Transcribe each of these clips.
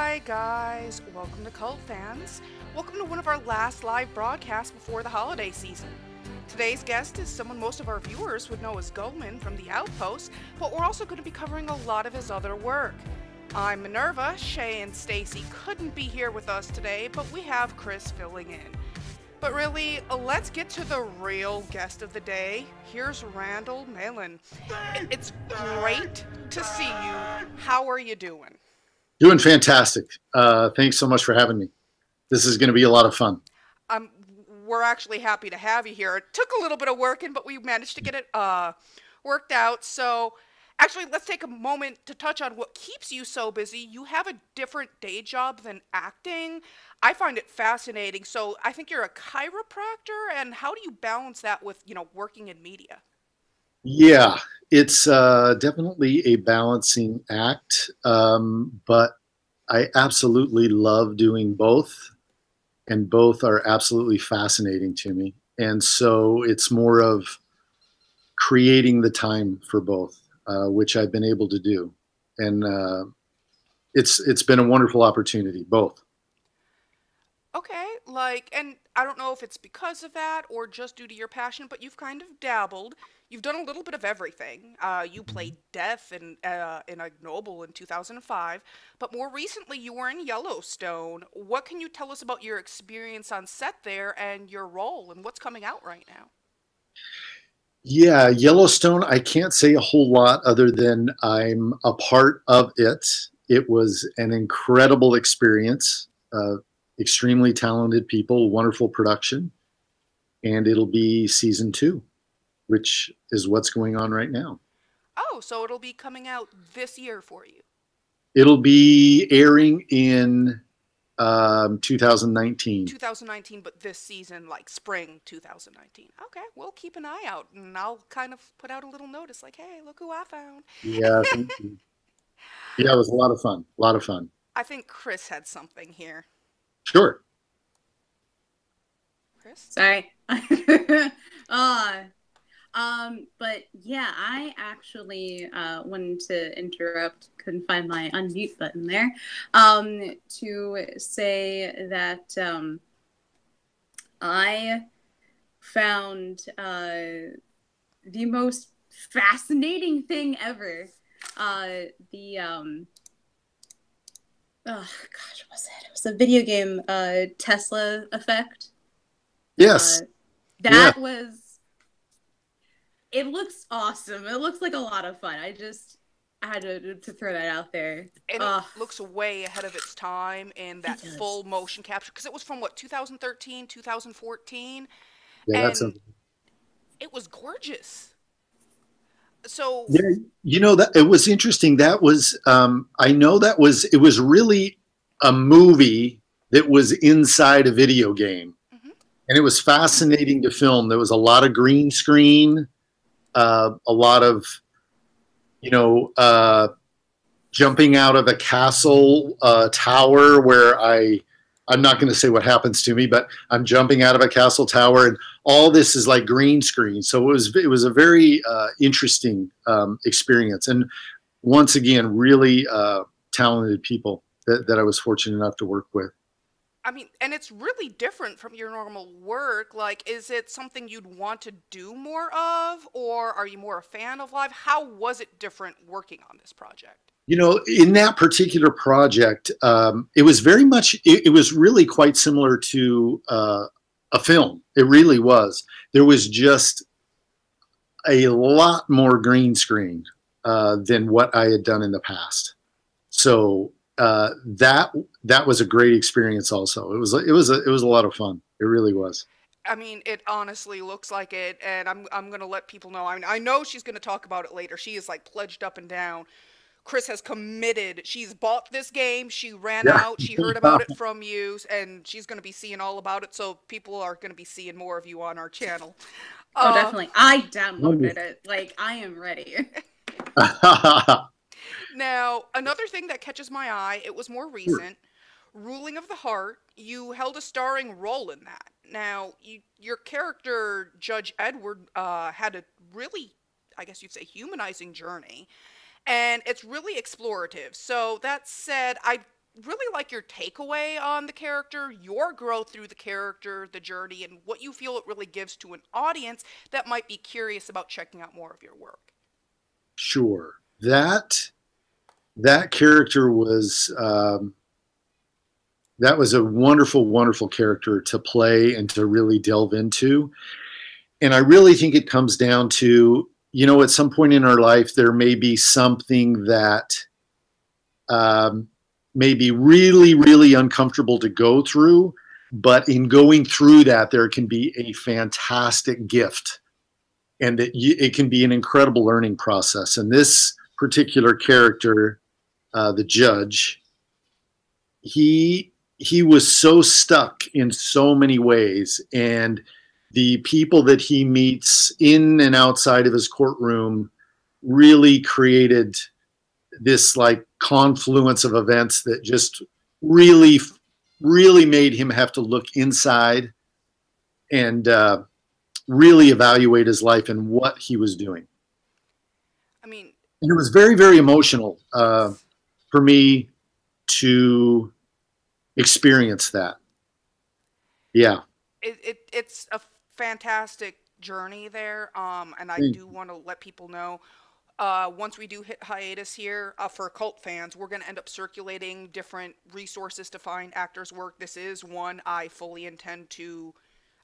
Hi guys, welcome to CultFans. Welcome to one of our last live broadcasts before the holiday season. Today's guest is someone most of our viewers would know as Goldman from the Outpost, but we're also going to be covering a lot of his other work. I'm Minerva. Shay and Stacy couldn't be here with us today, but we have Chris filling in. But really, let's get to the real guest of the day. Here's Randall Malin. It's great to see you. How are you doing? Doing fantastic. Thanks so much for having me. This is going to be a lot of fun. We're actually happy to have you here. It took a little bit of working, but we managed to get it worked out. So actually, let's take a moment to touch on what keeps you so busy. You have a different day job than acting. I find it fascinating. So I think you're a chiropractor, and how do you balance that with, working in media? Yeah, it's definitely a balancing act, but I absolutely love doing both, and both are absolutely fascinating to me. And so it's more of creating the time for both, which I've been able to do, and it's been a wonderful opportunity, both. Okay, and I don't know if it's because of that or just due to your passion, but you've kind of dabbled. You've done a little bit of everything. You played Death in Ignoble in 2005, but more recently you were in Yellowstone. What can you tell us about your experience on set there and your role and what's coming out right now? Yeah, Yellowstone, I can't say a whole lot other than I'm a part of it. It was an incredible experience. Extremely talented people, wonderful production, and it'll be season 2, which is what's going on right now. Oh, so it'll be coming out this year for you. It'll be airing in 2019. 2019, but this season, like spring 2019. Okay, we'll keep an eye out, and I'll kind of put out a little notice like, hey, look who I found. Yeah, thank you. Yeah, it was a lot of fun. A lot of fun. I think Chris had something here. Sure. Chris? Sorry. But yeah, I actually wanted to interrupt, couldn't find my unmute button there, to say that I found the most fascinating thing ever. Oh gosh, what was it? It was a video game, Tesla Effect. Yes. That was. It looks awesome. It looks like a lot of fun. I had to throw that out there. And it looks way ahead of its time in that full motion capture, because it was from what, 2013, 2014, Yeah, and it was gorgeous. So yeah, that it was interesting. That was I know it was really a movie that was inside a video game, and it was fascinating to film. There was a lot of green screen, a lot of jumping out of a castle tower where I'm not going to say what happens to me, but I'm jumping out of a castle tower, and all this is like green screen. So it was a very interesting experience, and once again, really talented people that I was fortunate enough to work with. I mean, and it's really different from your normal work. Like, is it something you'd want to do more of, or are you more a fan of live? How was it different working on this project? In that particular project, it was very much, it was really quite similar to a film. It really was. There was just a lot more green screen than what I had done in the past. So that was a great experience also. It was a lot of fun. It really was. I mean, it honestly looks like it, and I'm going to let people know. I mean, I know she's going to talk about it later. She is like pledged up and down. Chris has committed. She's bought this game. She ran out. She heard about it from you, and she's going to be seeing all about it. So people are going to be seeing more of you on our channel. Oh, definitely. I downloaded it. Like, I am ready. Now, another thing that catches my eye, it was more recent. Ruling of the Heart, you held a starring role in that. Now, your character, Judge Edward, had a really, I guess you'd say, humanizing journey. And it's really explorative. So that said, I really like your takeaway on the character, your growth through the character, the journey, and what you feel it really gives to an audience that might be curious about checking out more of your work. Sure. That character was that was a wonderful, wonderful character to play and to really delve into. And I really think it comes down to, you know, at some point in our life, there may be something that may be really, really uncomfortable to go through. But in going through that, there can be a fantastic gift. And that it can be an incredible learning process. And this particular character, the judge, he was so stuck in so many ways, and the people that he meets in and outside of his courtroom really created this like confluence of events that just really, really made him have to look inside and really evaluate his life and what he was doing. I mean, and it was very, very emotional for me to experience that. Yeah. It's a fantastic journey there. And I do want to let people know, once we do hit hiatus here, for cult fans, we're going to end up circulating different resources to find actors' work. This is one I fully intend to,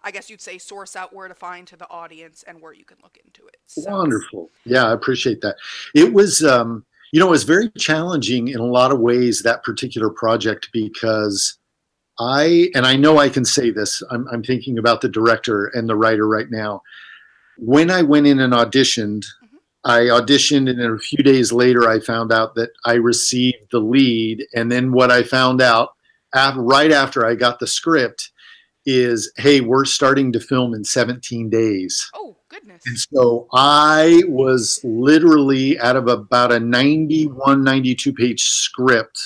I guess you'd say, source out where to find to the audience and where you can look into it. So. Wonderful. Yeah, I appreciate that. It was, you know, it was very challenging in a lot of ways, that particular project, because and I know I can say this, I'm thinking about the director and the writer right now. When I went in and auditioned, I auditioned, and then a few days later, I found out that I received the lead. And then what I found out right after I got the script is, hey, we're starting to film in 17 days. Oh, goodness. And so I was literally, out of about a 91, 92 page script,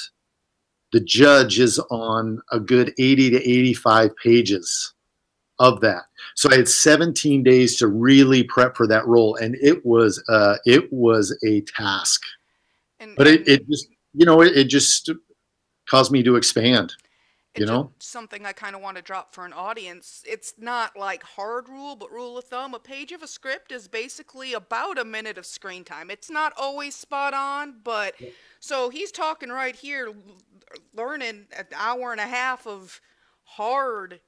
the judge is on a good 80 to 85 pages of that. So I had 17 days to really prep for that role. And it was a task, but it just, you know, it just caused me to expand. You know, something I kind of want to drop for an audience. It's not like hard rule, but rule of thumb. A page of a script is basically about a minute of screen time. It's not always spot on, but so he's talking right here, learning an hour and a half of hard,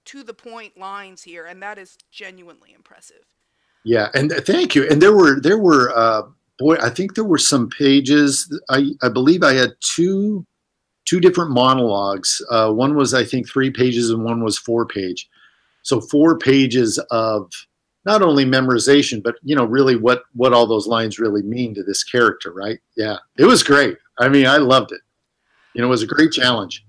to the point lines here, and that is genuinely impressive. Yeah, and thank you. And there were boy, I think there were some pages. I believe I had two different monologues. One was, I think, 3 pages, and one was 4 page. So 4 pages of not only memorization, but, you know, really what all those lines really mean to this character, right? Yeah, it was great. I mean, I loved it. You know, it was a great challenge.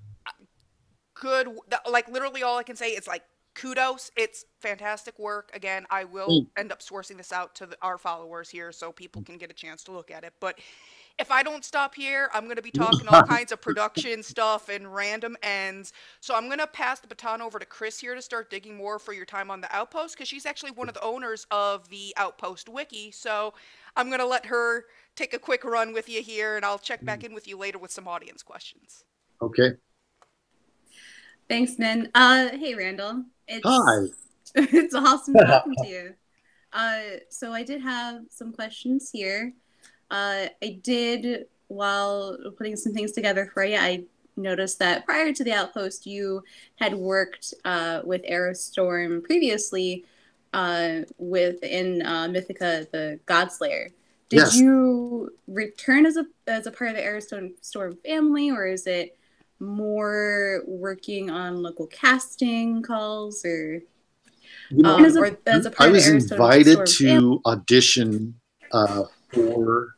Good. Like, literally all I can say is, like, kudos. It's fantastic work. Again, I will end up sourcing this out to our followers here so people can get a chance to look at it. But if I don't stop here, I'm going to be talking all kinds of production stuff and random ends. So I'm going to pass the baton over to Chris here to start digging more for your time on the Outpost, because she's actually one of the owners of the Outpost wiki. So I'm going to let her take a quick run with you here, and I'll check back in with you later with some audience questions. Okay. Thanks, Min. Hey, Randall. Hi. It's awesome talking to you. So I did have some questions here. I did, while putting some things together for you, I noticed that prior to the Outpost, you had worked with Aerostorm previously within Mythica, the Godslayer. Did you return as a part of the Aerostorm family, or is it more working on local casting calls, or as a part I of was the invited to audition for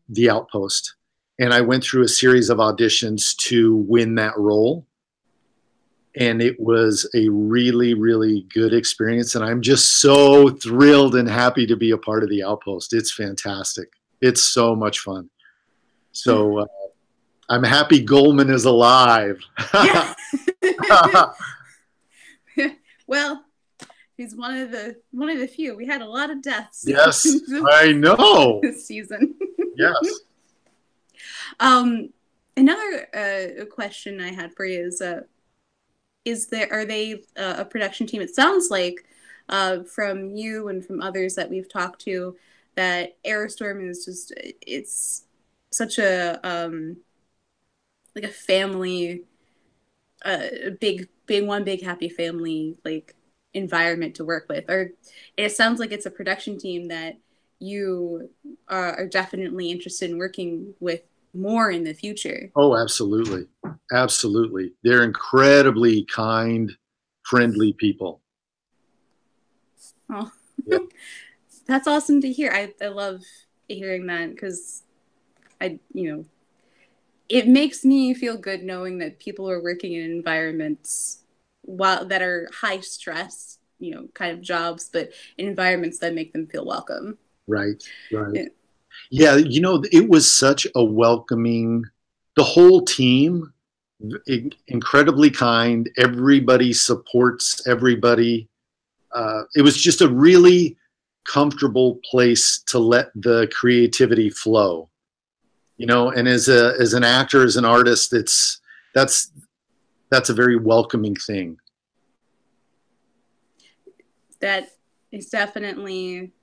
the Outpost, and I went through a series of auditions to win that role, and it was a really, really good experience, and I'm just so thrilled and happy to be a part of the Outpost. It's fantastic. It's so much fun. So I'm happy Goldman is alive. Yeah. Well, he's one of the few. We had a lot of deaths. Yes, I know. This season. Yes. Another question I had for you is are they a production team? It sounds like from you and from others that we've talked to that Airstream is just it's such a like a family, a big happy family like environment to work with. Or it sounds like it's a production team that you are definitely interested in working with more in the future. Oh, absolutely. Absolutely. They're incredibly kind, friendly people. Oh, Yep. that's awesome to hear. I love hearing that because it makes me feel good knowing that people are working in environments that are high stress, kind of jobs, but in environments that make them feel welcome. Right, right. Yeah, it was such a welcoming, the whole team, incredibly kind. Everybody supports everybody. It was just a really comfortable place to let the creativity flow. And as an actor, as an artist, that's a very welcoming thing. That is definitely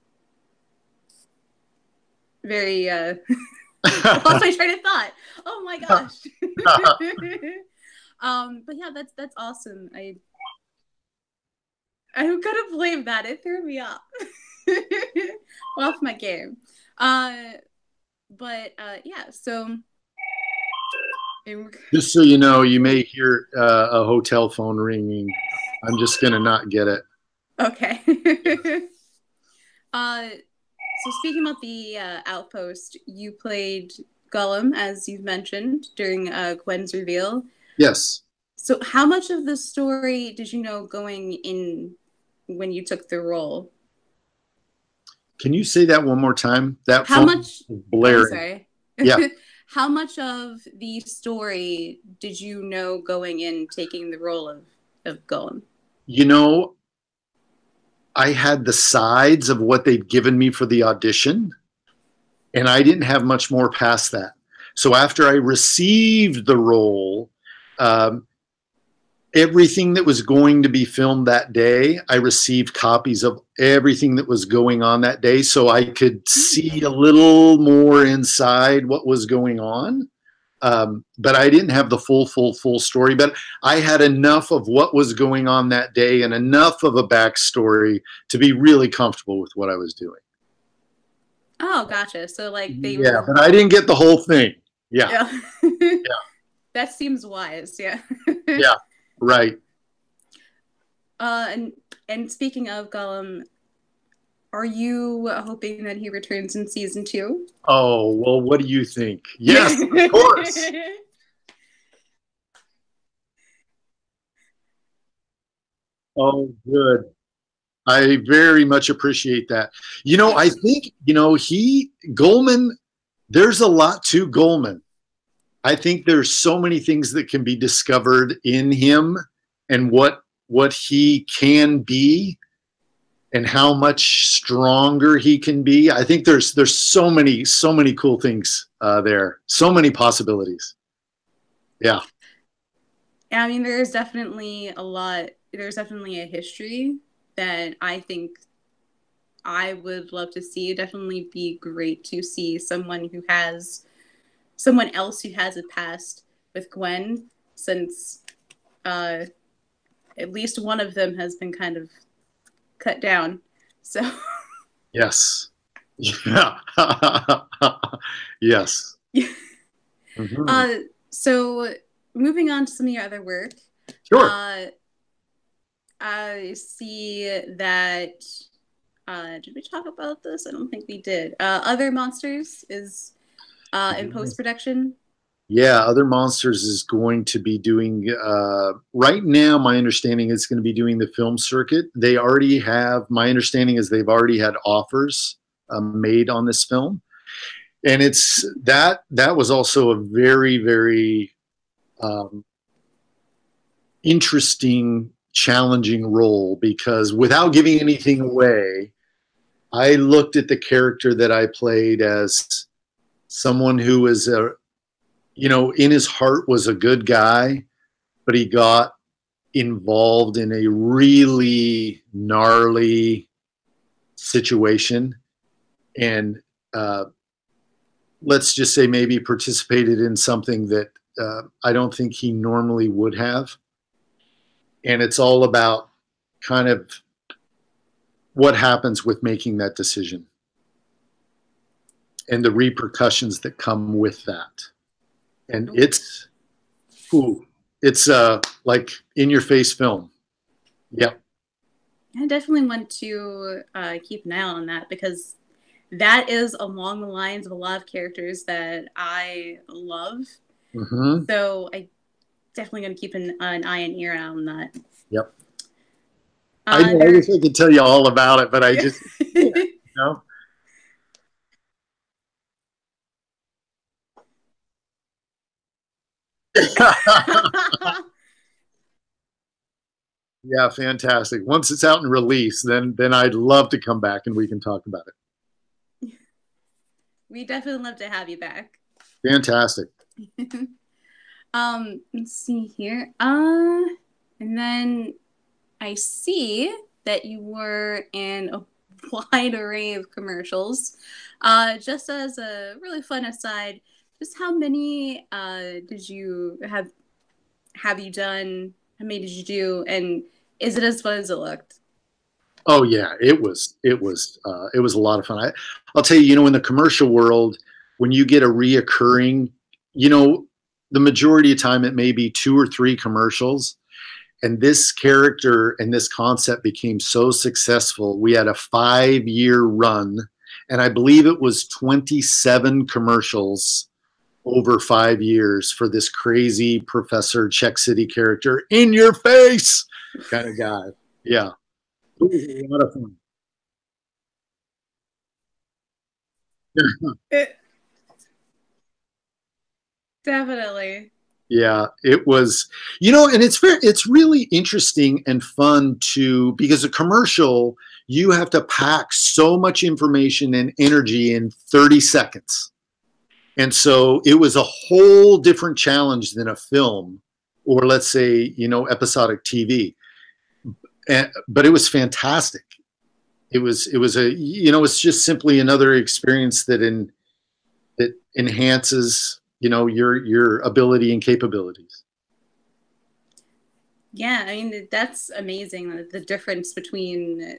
very lost my train of thought. Oh my gosh. But yeah, that's awesome. I could have blamed that. It threw me off. Off my game. But yeah, so just so you know, you may hear a hotel phone ringing. I'm just gonna not get it. Okay. So speaking about the Outpost, you played Gollum, as you've mentioned, during Gwen's reveal. Yes. So how much of the story did you know going in when you took the role? Can you say that one more time? That how much blaring. I'm sorry. Yeah. How much of the story did you know going in taking the role of Gollum? I had the sides of what they'd given me for the audition, and I didn't have much more past that. So after I received the role, everything that was going to be filmed that day, I received copies of everything that was going on that day, so I could see a little more inside what was going on. But I didn't have the full story, but I had enough of what was going on that day and enough of a backstory to be really comfortable with what I was doing. Oh, gotcha. So like they were... but I didn't get the whole thing. Yeah. Yeah. That seems wise. Yeah. Yeah. Right. And speaking of Gollum, are you hoping that he returns in season 2? Oh, well, what do you think? Yes, of course. Oh, good. I very much appreciate that. I think, Goldman, there's a lot to Goldman. I think there's so many things that can be discovered in him and what he can be and how much stronger he can be. I think there's so many cool things there. So many possibilities. Yeah. Yeah, I mean, there's definitely a lot. There's definitely a history that I think I would love to see. It'd definitely be great to see someone else who has a past with Gwen, since at least one of them has been kind of cut down. So yes. Yeah. Yes. Mm-hmm. So moving on to some of your other work. Sure. I see that did we talk about this? I don't think we did. Other Monsters is in post-production. Yeah, Other Monsters is going to be doing, right now, my understanding is going to be doing the film circuit. They already have, my understanding is they've already had offers made on this film. And it's that was also a very, very interesting, challenging role, because without giving anything away, I looked at the character that I played as someone who is in his heart was a good guy, but he got involved in a really gnarly situation, and let's just say maybe participated in something that I don't think he normally would have. And it's all about kind of what happens with making that decision and the repercussions that come with that. And it's like in your face film. Yep. I definitely want to keep an eye on that, because that is along the lines of a lot of characters that I love. Mm-hmm. So I definitely going to keep an eye and ear out on that. Yep. I wish I could tell you all about it, but I just, Yeah, fantastic. Once it's out and released, then I'd love to come back and we can talk about it. We definitely love to have you back. Fantastic. Let's see here. And then I see that you were in a wide array of commercials. Just as a really fun aside, just how many did you have you done? How many did you do? And is it as fun as it looked? Oh yeah, it was a lot of fun. I'll tell you, in the commercial world, when you get a reoccurring, the majority of time it may be 2 or 3 commercials. And this character and this concept became so successful. We had a 5-year run, and I believe it was 27 commercials over 5 years for this crazy Professor Czech City character, in your face kind of guy. Yeah. It was a lot of fun. Definitely. Yeah, it was, and it's really interesting and fun too, because a commercial, you have to pack so much information and energy in 30 seconds. And so it was a whole different challenge than a film, or let's say, episodic TV. But it was fantastic. It was it's just simply another experience that enhances, your ability and capabilities. Yeah, I mean, that's amazing, the difference between,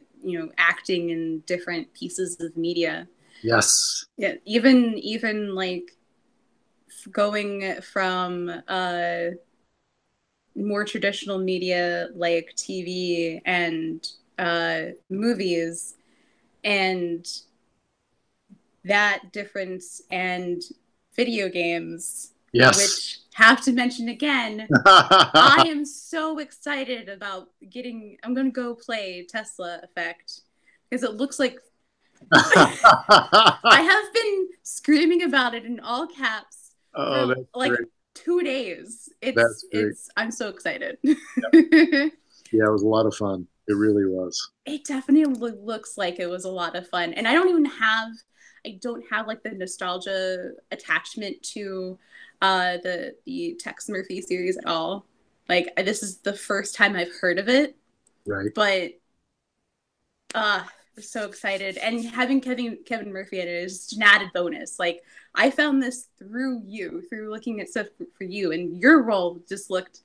acting in different pieces of media. Yes. Yeah, even like going from more traditional media like TV and movies, and that difference, and video games. Yes. Which, have to mention again, I am so excited about I'm going to go play Tesla Effect, because it looks like I have been screaming about it in all caps for like great. 2 days. I'm so excited. Yep. Yeah, it was a lot of fun. It really was. It definitely looks like it was a lot of fun. And I don't have like the nostalgia attachment to the Tex Murphy series at all. Like, this is the first time I've heard of it. Right. But I'm so excited. And having Kevin Murphy in it is just an added bonus. Like, I found this through looking at stuff for you, and your role just looked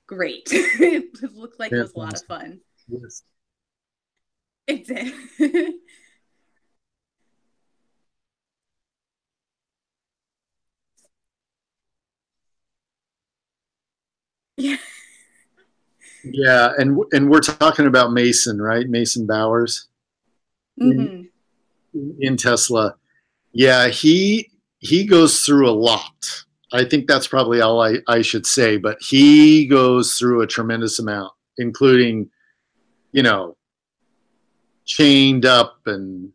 great. It looked like it was a lot of fun. Yes. It did. Yeah. Yeah, and we're talking about Mason, right? Mason Bowers. Mm-hmm. In Tesla. Yeah, he goes through a lot. I think that's probably all I should say, but he goes through a tremendous amount, including, chained up and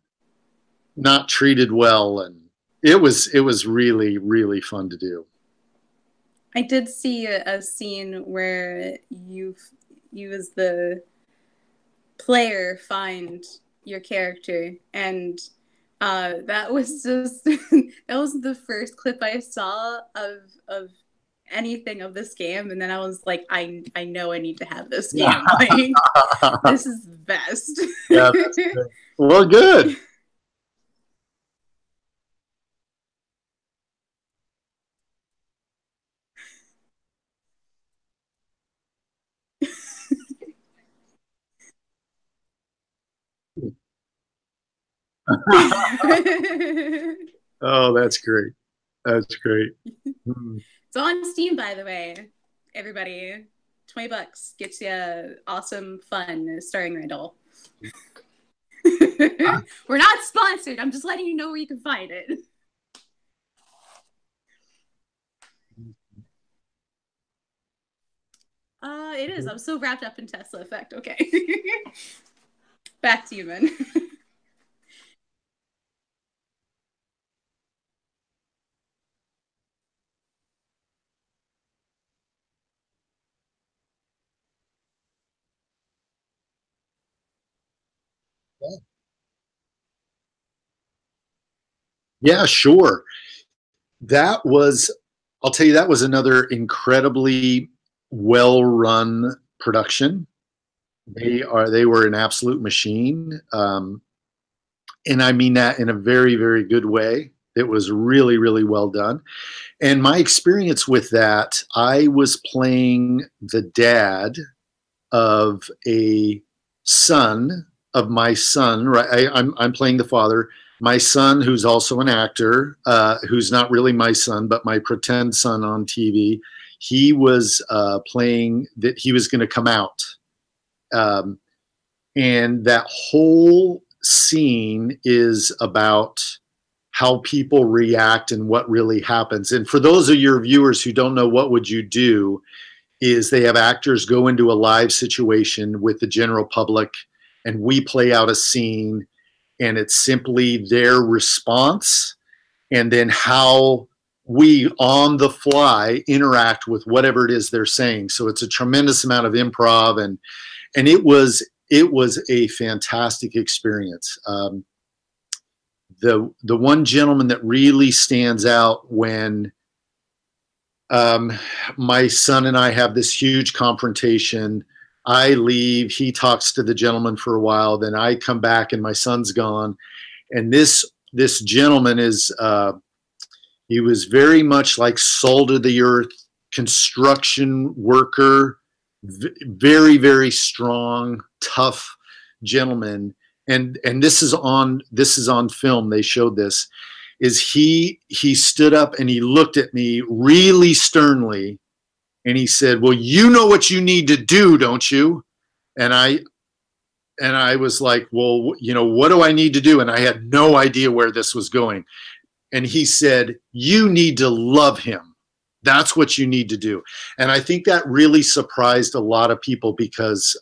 not treated well, and it was really, really fun to do. I did see a scene where you as the player find your character, and That was just that was the first clip I saw of anything of this game, and then I was like, I know I need to have this game. Like, this is the best. Yeah, that's good. Well, good. Oh, that's great. That's great. Hmm. It's on Steam, by the way. Everybody, $20 gets you awesome fun starring Randall. We're not sponsored. I'm just letting you know where you can find it. It is. I'm so wrapped up in Tesla Effect. Okay. Back to you, man. Yeah, sure. That was, I'll tell you, that was another incredibly well run production. They were an absolute machine. And I mean that in a very, very good way. It was really, really well done. And my experience with that, I was playing the dad of a son of my son, right? I'm playing the father. My son, who's also an actor, who's not really my son, but my pretend son on TV, he was playing that he was going to come out. Um, and that whole scene is about how people react and what really happens. And for those of your viewers who don't know, what would you do, is they have actors go into a live situation with the general public, and we play out a scene, and it's simply their response and then how we on the fly interact with whatever it is they're saying. So it's a tremendous amount of improv, and it was a fantastic experience. The one gentleman that really stands out when my son and I have this huge confrontation. I leave, he talks to the gentleman for a while, then I come back and my son's gone. And this gentleman is he was very much like salt of the earth, construction worker, very, very strong, tough gentleman. And this is on film. They showed this. Is he stood up and he looked at me really sternly, and he said, "Well, you know what you need to do, don't you?" And I was like, "Well, you know, what do I need to do?" And I had no idea where this was going. And he said, "You need to love him. That's what you need to do." And I think that really surprised a lot of people, because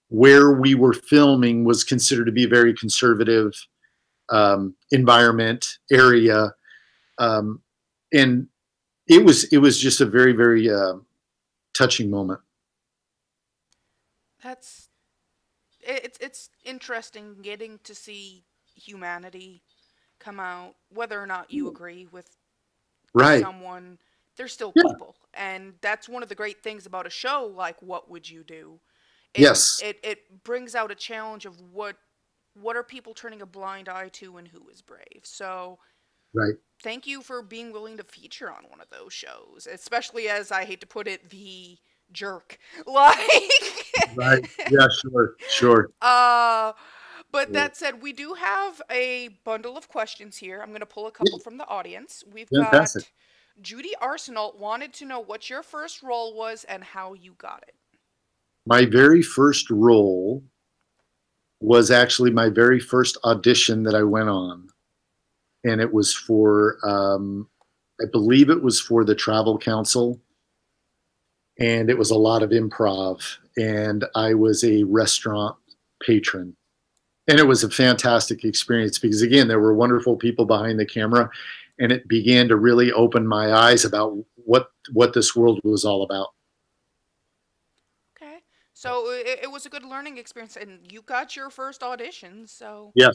where we were filming was considered to be a very conservative environment area, and it was just a very, very touching moment. That's it's interesting getting to see humanity come out, whether or not you agree with Right. someone. They're still Yeah. people, and that's one of the great things about a show like What Would You Do? Yes. It brings out a challenge of what are people turning a blind eye to and who is brave. So Right. thank you for being willing to feature on one of those shows, especially as I hate to put it, the jerk. Like Right. Yeah. Sure. Sure. but that said, we do have a bundle of questions here. I'm going to pull a couple from the audience. We've Fantastic. got Judy Arsenal wanted to know what your first role was and how you got it. My very first role was actually my very first audition that I went on, and it was for I believe it was for the Travel Council, and it was a lot of improv, and I was a restaurant patron. And it was a fantastic experience because, again, there were wonderful people behind the camera, and it began to really open my eyes about what this world was all about. Okay. So it was a good learning experience, and you got your first audition, so. Yeah,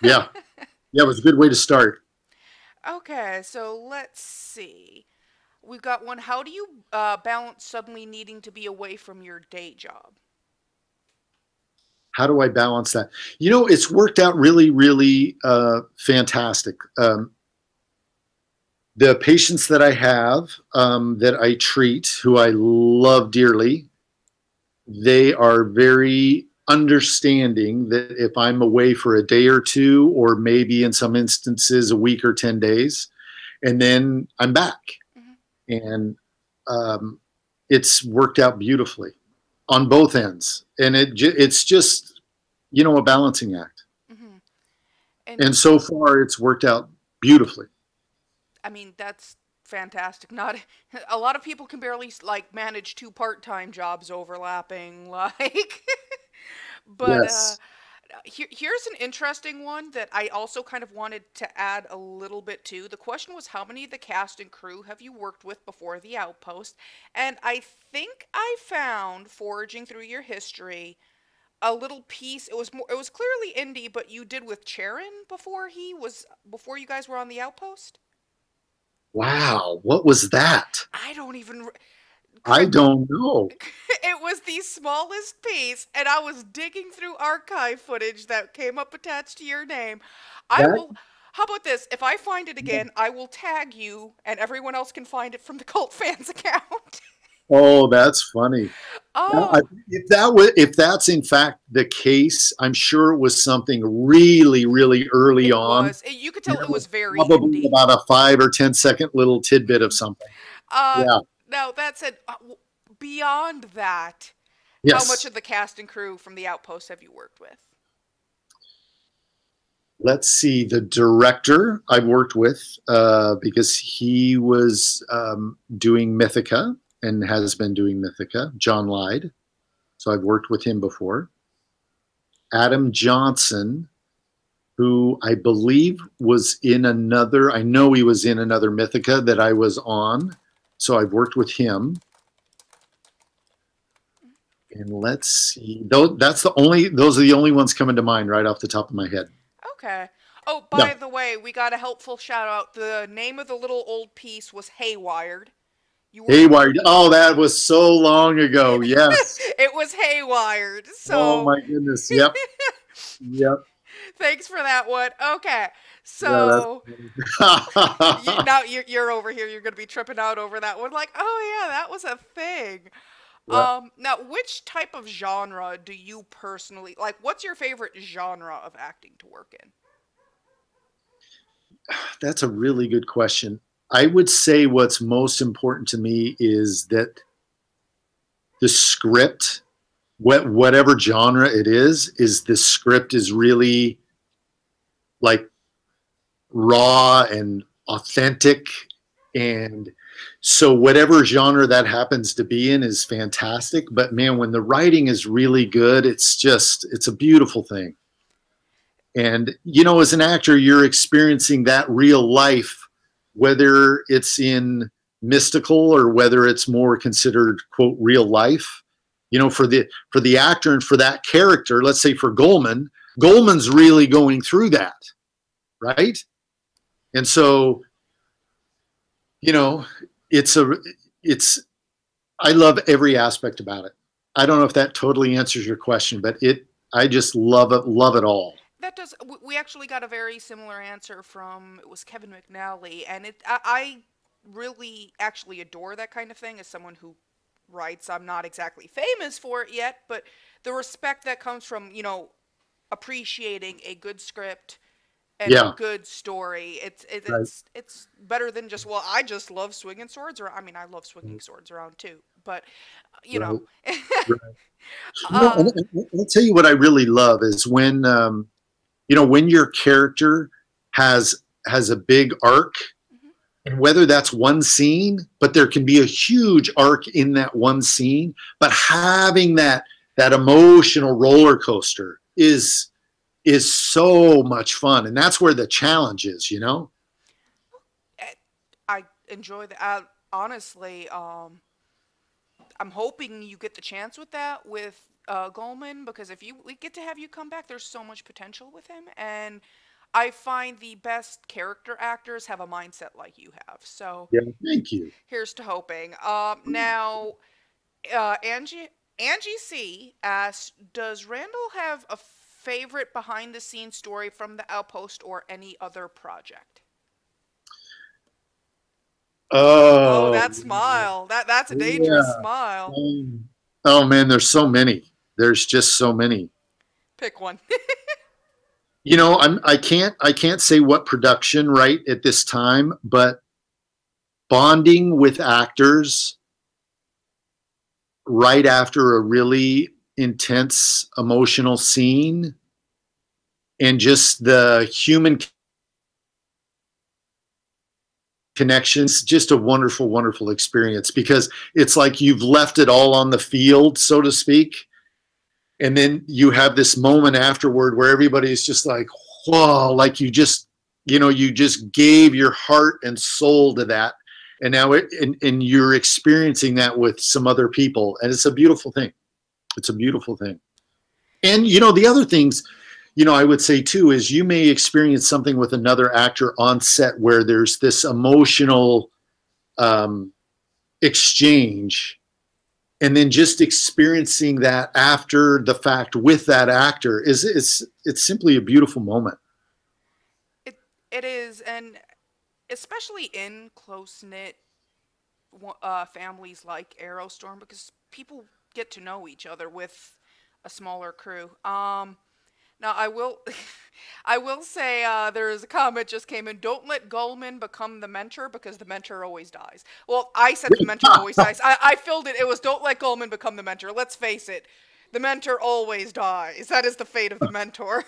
yeah, Yeah, it was a good way to start. Okay, so let's see. We've got one. How do you balance suddenly needing to be away from your day job? How do I balance that? You know, it's worked out really, really fantastic. The patients that I have, that I treat, who I love dearly, they are very understanding that if I'm away for a day or two, or maybe in some instances a week or 10 days, and then I'm back. Hmm. And um, it's worked out beautifully on both ends. And it's just, a balancing act. Hmm. And And so far, it's worked out beautifully. I mean, that's fantastic. Not a lot of people can barely like manage two part-time jobs overlapping, like. But Yes. here's an interesting one that I also kind of wanted to add a little bit to. The question was, how many of the cast and crew have you worked with before the Outpost? And I think I found, foraging through your history, a little piece. It was clearly indie, but you did with Charon before you guys were on the Outpost. Wow. What was that? I don't even. I don't know. It was the smallest piece, and I was digging through archive footage that came up attached to your name. I That, will. How about this? If I find it again, I will tag you, and everyone else can find it from the Cult Fans account. oh, that's funny. Now, Oh, if that's in fact the case, I'm sure it was something really, really early it on. was. You could And tell it it was was very probably indie. about a 5 or 10 second little tidbit of Hmm. something. Uh, Yeah. Now that said, beyond that, how much Yes. of the cast and crew from the Outpost have you worked with? Let's see. The director I've worked with, because he was doing Mythica and has been doing Mythica, John Lyde. So I've worked with him before. Adam Johnson, who I believe was in another, I know he was in another Mythica that I was on. So I've worked with him. And let's see. Those are the only ones coming to mind right off the top of my head. Okay. Oh, Yeah. by the way, we got a helpful shout out. The name of the little old piece was Haywired. You were Haywire. Oh, that was so long ago. Yes. it was Haywired. Oh So my goodness. Yep. Yep. thanks for that one. Okay. Yeah, So that's funny. now you're over here. You're gonna be tripping out over that one. Like, oh yeah, that was a thing. Yeah. Now, which type of genre do you personally like? What's your favorite genre of acting to work in? That's a really good question. I would say what's most important to me is that the script, whatever genre it is the script is really like raw and authentic. And so whatever genre that happens to be in is fantastic. But man, when the writing is really good, it's a beautiful thing. And, as an actor, you're experiencing that real life, whether it's in mystical or whether it's more considered, quote, real life. For the actor and for that character, let's say for Goldman's really going through that, right? And so, you know, it's a, it's, I love every aspect about it. I don't know if that totally answers your question, but I just love it all. That does. We actually got a very similar answer from it was Kevin McNally, and I really actually adore that kind of thing as someone who writes. I'm not exactly famous for it yet, but the respect that comes from appreciating a good script and a Yeah. good story. Right. It's better than just, well, I just love swinging swords, or I mean, I love swinging swords around too, but you know, Right. Right. uh, And I'll tell you what I really love is when your character has a big arc, mhm. and whether that's one scene, but there can be a huge arc in that one scene, but having that emotional roller coaster is so much fun, and that's where the challenge is. I enjoy that. Honestly, I'm hoping you get the chance with that with Goldman, because if we get to have you come back, there's so much potential with him, and I find the best character actors have a mindset like you have. So Yeah, thank you. here's to hoping. Now, Angie C asks, does Randall have a favorite behind the scenes story from the Outpost or any other project? Oh, Oh, that smile. That's a dangerous yeah. smile. Oh man, there's so many. There's just so many. Pick one. I can't say what production right at this time, but bonding with actors right after a really intense emotional scene and just the human connections, just a wonderful, wonderful experience because it's like you've left it all on the field, so to speak. And then you have this moment afterward where everybody's just like, whoa, like you just gave your heart and soul to that. And now and you're experiencing that with some other people. And it's a beautiful thing. It's a beautiful thing. And, the other things, I would say too, is you may experience something with another actor on set where there's this emotional exchange, and then just experiencing that after the fact with that actor it's simply a beautiful moment. It is, and especially in close knit families like Aerostorm, because people get to know each other with a smaller crew. Now I will, I will say there's a comment just came in. Don't let Goldman become the mentor because the mentor always dies. Well, I said the mentor always dies. I filled it. It was don't let Goldman become the mentor. Let's face it, the mentor always dies. That is the fate of the mentor.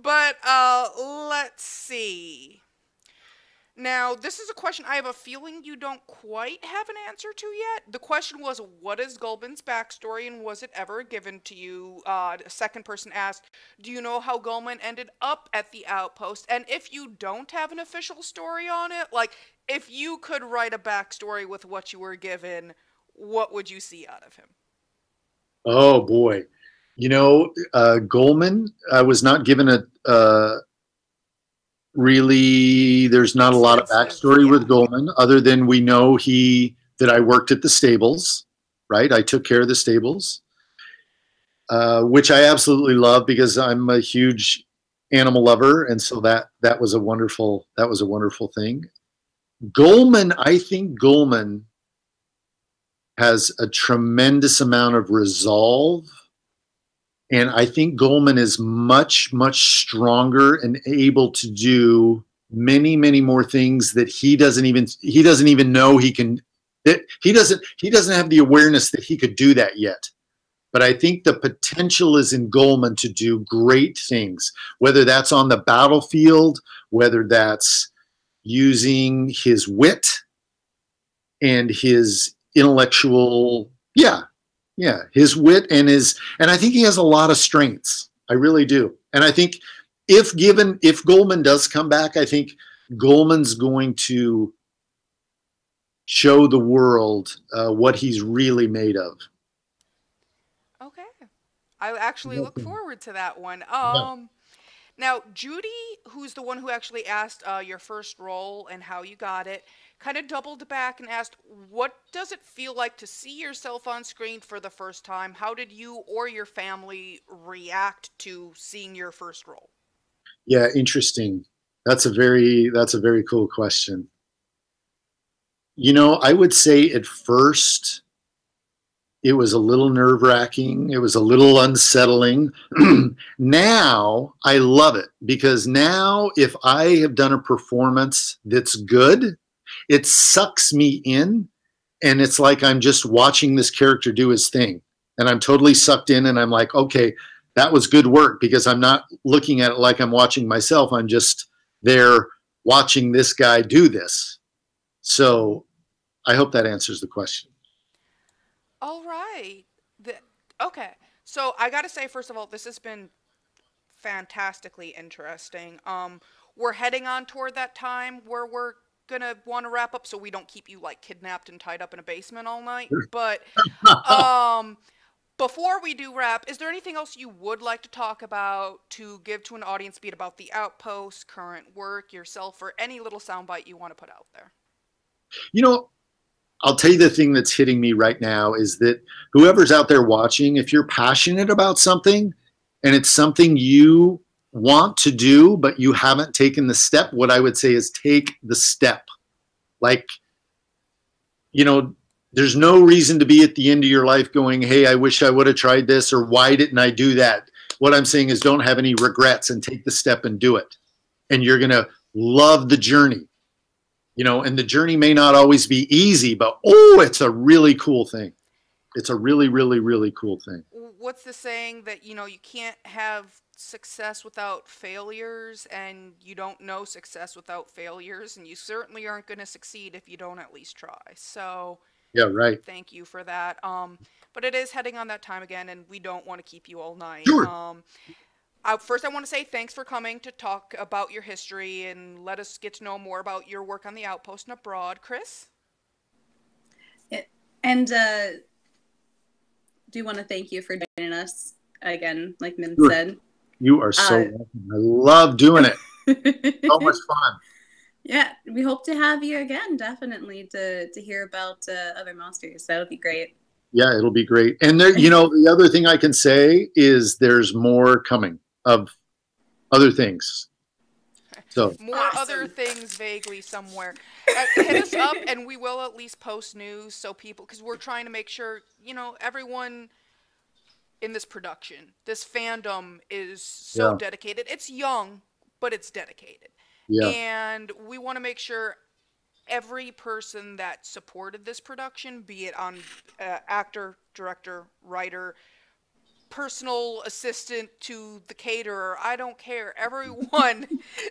But let's see. Now, this is a question I have a feeling you don't quite have an answer to yet. The question was, what is Gulman's backstory and was it ever given to you? A second person asked, do you know how Gulman ended up at the Outpost? And if you don't have an official story on it, like, if you could write a backstory with what you were given, what would you see out of him? Oh boy. Goldman, I was not given really, there's not a lot of Extensive, backstory yeah. with Goldman other than we know that I worked at the stables, right? I took care of the stables, which I absolutely love because I'm a huge animal lover. And so that was a wonderful thing. Goldman, I think Goldman has a tremendous amount of resolve. And I think Goldman is much, much stronger and able to do many, many more things that he doesn't even know he can. That he doesn't have the awareness that he could do that yet. But I think the potential is in Goldman to do great things, whether that's on the battlefield, whether that's using his wit and his intellectual, his wit and I think he has a lot of strengths. I really do. And I think if Goldman does come back, I think Goldman's going to show the world what he's really made of. Okay. I actually look forward to that one. Yeah. Now, Judy, who's the one who actually asked your first role and how you got it, kind of doubled back and asked, what does it feel like to see yourself on screen for the first time? How did you or your family react to seeing your first role? Yeah, interesting. That's a very cool question. I would say at first it was a little nerve-wracking. It was a little unsettling. Now I love it because now if I have done a performance that's good, it sucks me in and it's like I'm just watching this character do his thing. And I'm totally sucked in and I'm like, okay, that was good work because I'm not looking at it like I'm watching myself. I'm just there watching this guy do this. So I hope that answers the question. All right. Okay. So I got to say, first of all, this has been fantastically interesting. We're heading on toward that time where we're gonna want to wrap up, so we don't keep you like kidnapped and tied up in a basement all night. But um, Before we do wrap, is there anything else you would like to talk about to give to an audience, be it about the Outpost, current work, yourself, or any little soundbite you want to put out there? You know, I'll tell you the thing that's hitting me right now is that whoever's out there watching, if you're passionate about something and it's something you want to do, but you haven't taken the step, what I would say is take the step. Like, you know, there's no reason to be at the end of your life going, hey, I wish I would have tried this, or why didn't I do that? What I'm saying is don't have any regrets and take the step and do it. And you're going to love the journey. You know, and the journey may not always be easy, but oh, it's a really cool thing. It's a really, really, really cool thing. What's the saying that, you know, you can't have success without failures, and you don't know success without failures, and you certainly aren't going to succeed if you don't at least try. So yeah, right. Thank you for that. But it is heading on that time again, and we don't want to keep you all night. Sure. First, I want to say thanks for coming to talk about your history and let us get to know more about your work on the Outpost and abroad. Chris? And do want to thank you for joining us again, like Min said. You are so welcome. I love doing it. So much fun. Yeah, we hope to have you again, definitely, to hear about other monsters. That would be great. Yeah, it'll be great. And there, you know, the other thing I can say is there's more coming of other things. So more other things vaguely somewhere. Hit us up and we will at least post news so people, because we're trying to make sure, you know, everyone in this production, this fandom is so dedicated. It's young, but it's dedicated. Yeah. And we want to make sure every person that supported this production, be it on actor, director, writer, personal assistant to the caterer, I don't care. Everyone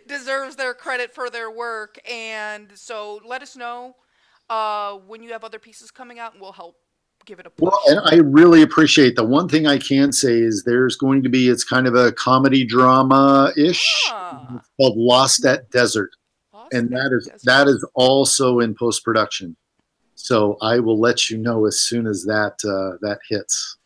deserves their credit for their work. And so let us know when you have other pieces coming out, and we'll help give it a push. Well, and I really appreciate the one thing I can say is there's going to be, it's kind of a comedy drama-ish. It's called Lost at Desert. And that is also in post-production. So I will let you know as soon as that hits.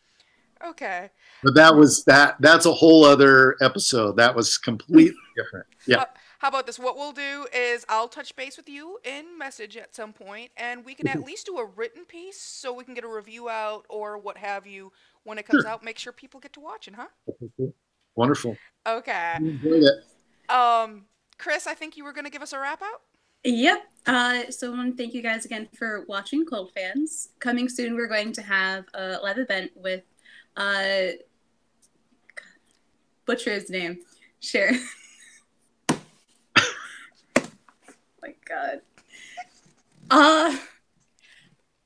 Okay. But that's a whole other episode. That was completely different. Yeah. How about this? What we'll do is I'll touch base with you in message at some point, and we can at least do a written piece so we can get a review out or what have you when it comes out. Make sure people get to watching, huh? Wonderful. Okay. Enjoyed it. Chris, I think you were going to give us a wrap out? Yep. So I want to thank you guys again for watching CultFans. Coming soon, we're going to have a live event with butcher his name. Sharon. My God.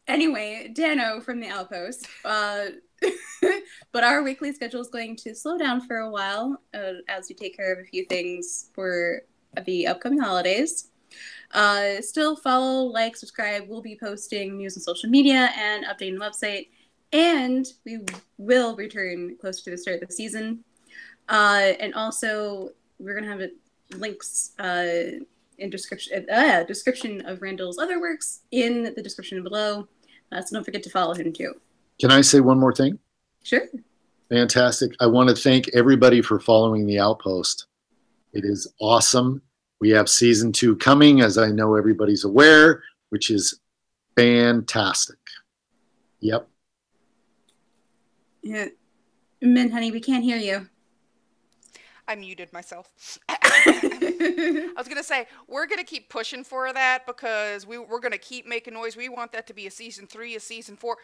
Anyway, Dano from the Outpost. But our weekly schedule is going to slow down for a while as we take care of a few things for the upcoming holidays. Still follow, like, subscribe. We'll be posting news on social media and updating the website. And we will return closer to the start of the season. And also, we're going to have links in description of Randall's other works in the description below. So don't forget to follow him too. Can I say one more thing? Sure. Fantastic. I want to thank everybody for following the Outpost. It is awesome. We have season 2 coming, as I know everybody's aware, which is fantastic. Yep. Yeah. Min, honey, we can't hear you. I muted myself. I was going to say, we're going to keep pushing for that because we're going to keep making noise. We want that to be a season 3, a season 4.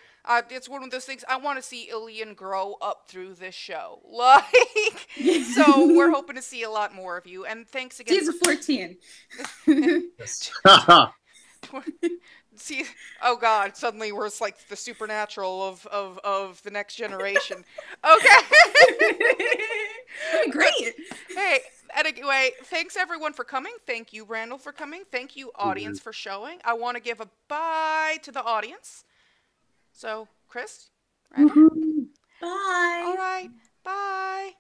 It's one of those things. I want to see Ilian grow up through this show. Like, so we're hoping to see a lot more of you. And thanks again. Season 14. See, oh God, suddenly we're like the supernatural of the next generation. Okay. Great. Hey, anyway, thanks everyone for coming. Thank you, Randall, for coming. Thank you, audience, for showing. I want to give a bye to the audience. So, Chris, Randall. Bye. All right, bye.